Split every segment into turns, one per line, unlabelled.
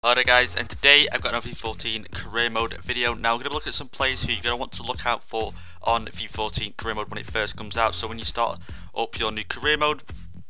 Hello there guys, and today I've got another FIFA 14 career mode video. Now I'm going to look at some players who you're going to want to look out for on FIFA 14 career mode when it first comes out. So when you start up your new career mode,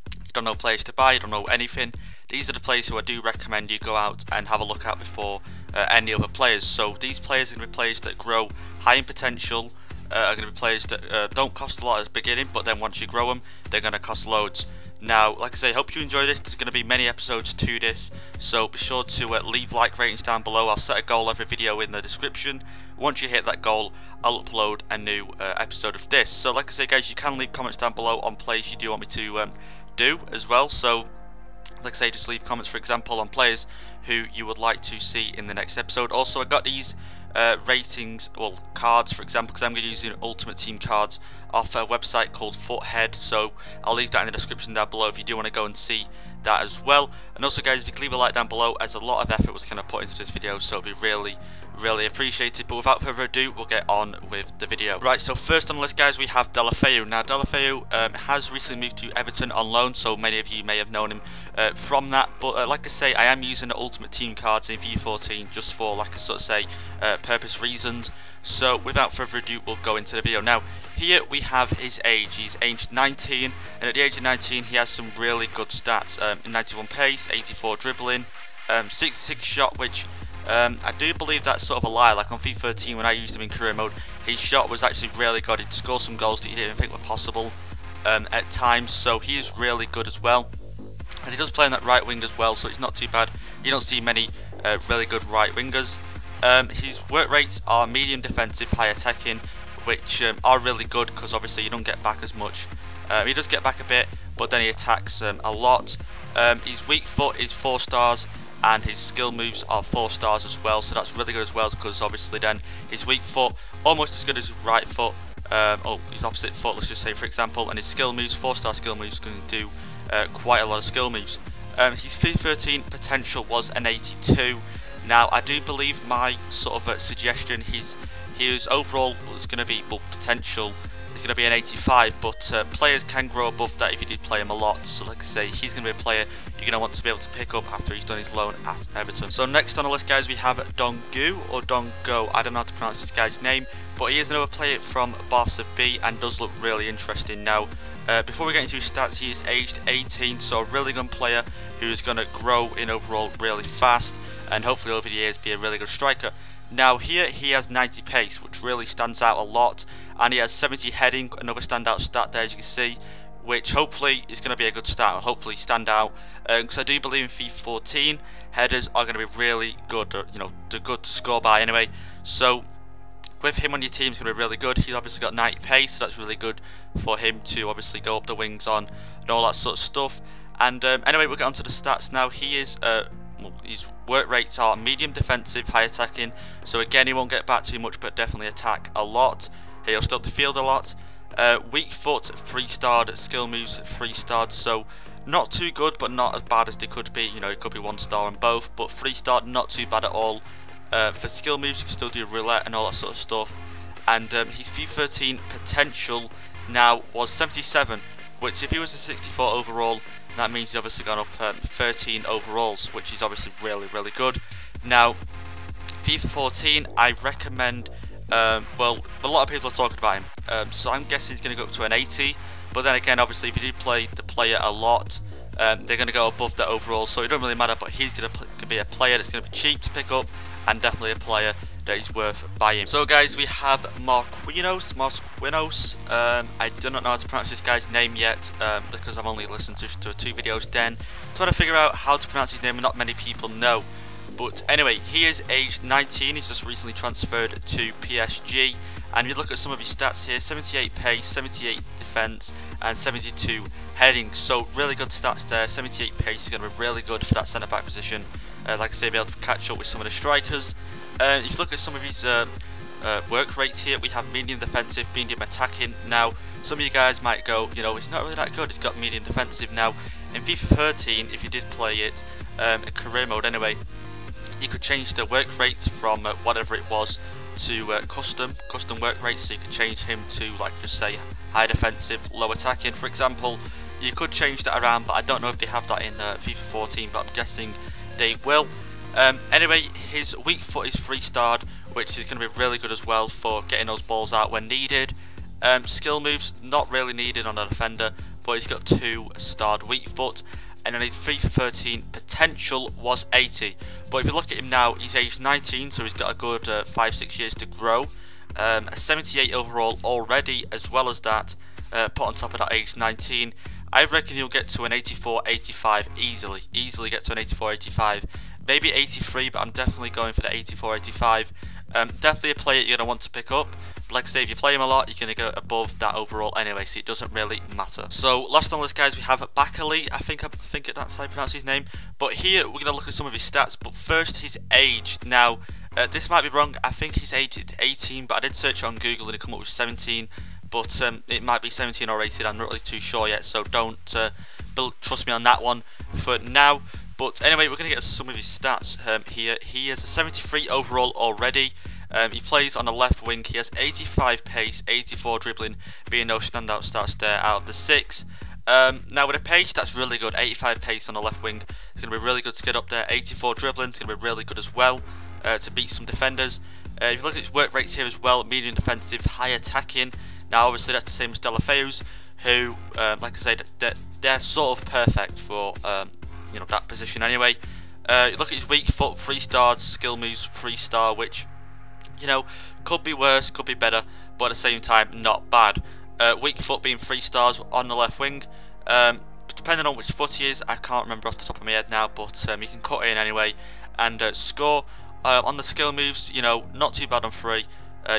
you don't know players to buy, you don't know anything, these are the players who I do recommend you go out and have a look at before any other players. So these players are going to be players that grow high in potential, are going to be players that don't cost a lot at the beginning, but then once you grow them, they're going to cost loads. Now, like I say, hope you enjoy this. There's going to be many episodes to this, so be sure to leave like ratings down below. I'll set a goal every video in the description. Once you hit that goal, I'll upload a new episode of this. So like I say guys, you can leave comments down below on players you do want me to do as well. So like I say, just leave comments, for example, on players who you would like to see in the next episode. Also, I got these ratings, well, cards, for example, because I'm going to use Ultimate Team cards off a website called Foothead, so I'll leave that in the description down below if you do want to go and see that as well. And also guys, if you could leave a like down below, as a lot of effort was kind of put into this video, so it'll be really appreciated. But without further ado, we'll get on with the video. Right, so first on the list guys, we have Deulofeu. Now Deulofeu has recently moved to Everton on loan, so many of you may have known him from that, but like I say, I am using the Ultimate Team cards in FIFA 14 just for, like I sort of say, purpose reasons. So without further ado, we'll go into the video. Now here we have his age. He's aged 19, and at the age of 19 he has some really good stats. 91 pace, 84 dribbling, 66 shot, which I do believe that's sort of a lie. Like on FIFA 13 when I used him in career mode, his shot was actually really good. He'd score some goals that you didn't think were possible at times, so he is really good as well. And he does play on that right wing as well, so it's not too bad. You don't see many really good right wingers. His work rates are medium defensive, high attacking, which are really good because obviously you don't get back as much. He does get back a bit, but then he attacks a lot. His weak foot is 4 stars, and his skill moves are 4 stars as well, so that's really good as well, because obviously then his weak foot almost as good as his right foot, his opposite foot, let's just say, for example, and his skill moves, 4-star skill moves, going to do quite a lot of skill moves. His FIFA 13 potential was an 82. Now I do believe my sort of suggestion, his overall is going to be, well, potential is going to be an 85, but players can grow above that if you did play him a lot. So like I say, he's going to be a player you're going to want to be able to pick up after he's done his loan at Everton. So next on the list guys, we have Donggu, or Donggu, I don't know how to pronounce this guy's name, but he is another player from Barca B and does look really interesting. Now before we get into his stats, he is aged 18, so a really good player who is going to grow in overall really fast, and hopefully over the years be a really good striker. Now here he has 90 pace, which really stands out a lot, and he has 70 heading, another standout stat there as you can see, which hopefully is going to be a good stat, or hopefully stand out, because I do believe in FIFA 14 headers are going to be really good, you know, they're good to score by anyway. So with him on your team is going to be really good. He's obviously got 90 pace, so that's really good for him to obviously go up the wings on and all that sort of stuff. And anyway, we'll get on to the stats now. He is his work rates are medium defensive, high attacking, so again he won't get back too much, but definitely attack a lot. He'll still up the field a lot. Weak foot 3-starred, skill moves 3-starred, so not too good but not as bad as they could be. You know, it could be 1-star on both, but 3-starred not too bad at all. For skill moves you can still do roulette and all that sort of stuff. And his FIFA 13 potential now was 77, which if he was a 64 overall, that means he's obviously gone up 13 overalls, which is obviously really good. Now FIFA 14 I recommend, well, a lot of people are talking about him, so I'm guessing he's going to go up to an 80, but then again obviously if you do play the player a lot, they're going to go above the overall, so it don't really matter. But he's going to be a player that's going to be cheap to pick up, and definitely a player that is worth buying. So guys, we have Marquinhos. I do not know how to pronounce this guy's name yet, because I've only listened to 2 videos then, trying to figure out how to pronounce his name, and not many people know. But anyway, he is aged 19, he's just recently transferred to PSG, and you look at some of his stats here, 78 pace, 78 defense, and 72 heading, so really good stats there. 78 pace is going to be really good for that centre back position, like I say, be able to catch up with some of the strikers. If you look at some of his work rates here, we have medium defensive, medium attacking. Now some of you guys might go, you know, he's not really that good, he's got medium defensive. Now in FIFA 13, if you did play it in career mode anyway, you could change the work rates from whatever it was to custom work rates, so you could change him to, like, just say high defensive, low attacking, for example. You could change that around, but I don't know if they have that in FIFA 14, but I'm guessing they will. Anyway, his weak foot is 3-starred, which is going to be really good as well for getting those balls out when needed. Skill moves, not really needed on a defender, but he's got 2-starred weak foot. And then his FIFA 13 potential was 80. But if you look at him now, he's aged 19, so he's got a good 5-6 years to grow. A 78 overall already, as well as that, put on top of that age 19. I reckon he'll get to an 84-85 easily get to an 84-85. Maybe 83, but I'm definitely going for the 84-85. Definitely a player you're going to want to pick up. But like I say, if you play him a lot, you're going to go above that overall anyway, so it doesn't really matter. So last on the list, guys, we have Bakali. I think that's how you pronounce his name. But here we're going to look at some of his stats. But first, his age. Now, this might be wrong. I think his age is 18, but I did search it on Google and it come up with 17. But it might be 17 or 18. I'm not really too sure yet, so don't trust me on that one for now. But anyway, we're going to get some of his stats here. He has a 73 overall already. He plays on the left wing. He has 85 pace, 84 dribbling, being no standout stats there out of the 6. Now with a pace, that's really good. 85 pace on the left wing. It's going to be really good to get up there. 84 dribbling, it's going to be really good as well to beat some defenders. If you look at his work rates here as well, medium defensive, high attacking. Now obviously that's the same as Delafeu's, who, like I said, they're sort of perfect for you know, that position anyway. You look at his weak foot, 3-starred, skill moves 3-star, which, you know, could be worse, could be better, but at the same time not bad. Weak foot being 3-stars on the left wing. Depending on which foot he is, I can't remember off the top of my head now, but you can cut in anyway and score. On the skill moves, you know, not too bad on 3.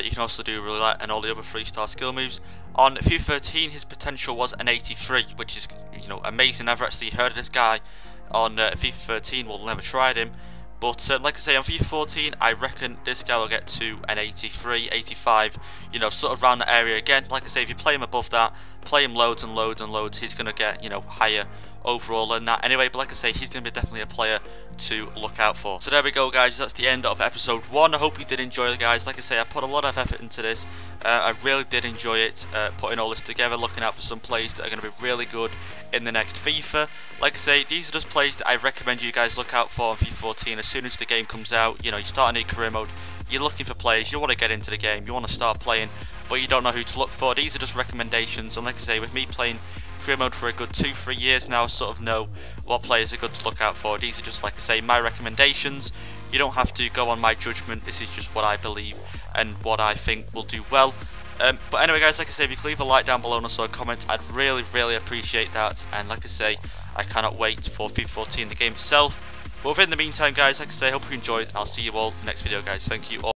You can also do roulette and all the other 3-star skill moves. On FIFA 13, his potential was an 83, which is, you know, amazing. I've actually heard of this guy on FIFA 13. Well, never tried him, but like I say, on FIFA 14, I reckon this guy will get to an 83, 85. You know, sort of around the area again. Like I say, if you play him above that, play him loads and loads and loads, he's gonna get, you know, higher overall than that anyway. But like I say, he's going to be definitely a player to look out for. So there we go, guys, that's the end of episode 1. I hope you did enjoy it, guys. Like I say, I put a lot of effort into this. I really did enjoy it, putting all this together, looking out for some plays that are going to be really good in the next FIFA. Like I say, these are just plays that I recommend you guys look out for on FIFA 14 as soon as the game comes out. You know, you start a new career mode, you're looking for players, you want to get into the game, you want to start playing, but you don't know who to look for. These are just recommendations, and like I say, with me playing career mode for a good 2-3 years now, I sort of know what players are good to look out for. These are just, like I say, my recommendations. You don't have to go on my judgment. This is just what I believe and what I think will do well. But anyway, guys, like I say, if you could leave a like down below and also a comment, I'd really appreciate that. And like I say, I cannot wait for FIFA 14, the game itself. But within the meantime, guys, like I say, I hope you enjoyed. I'll see you all next video, guys. Thank you all.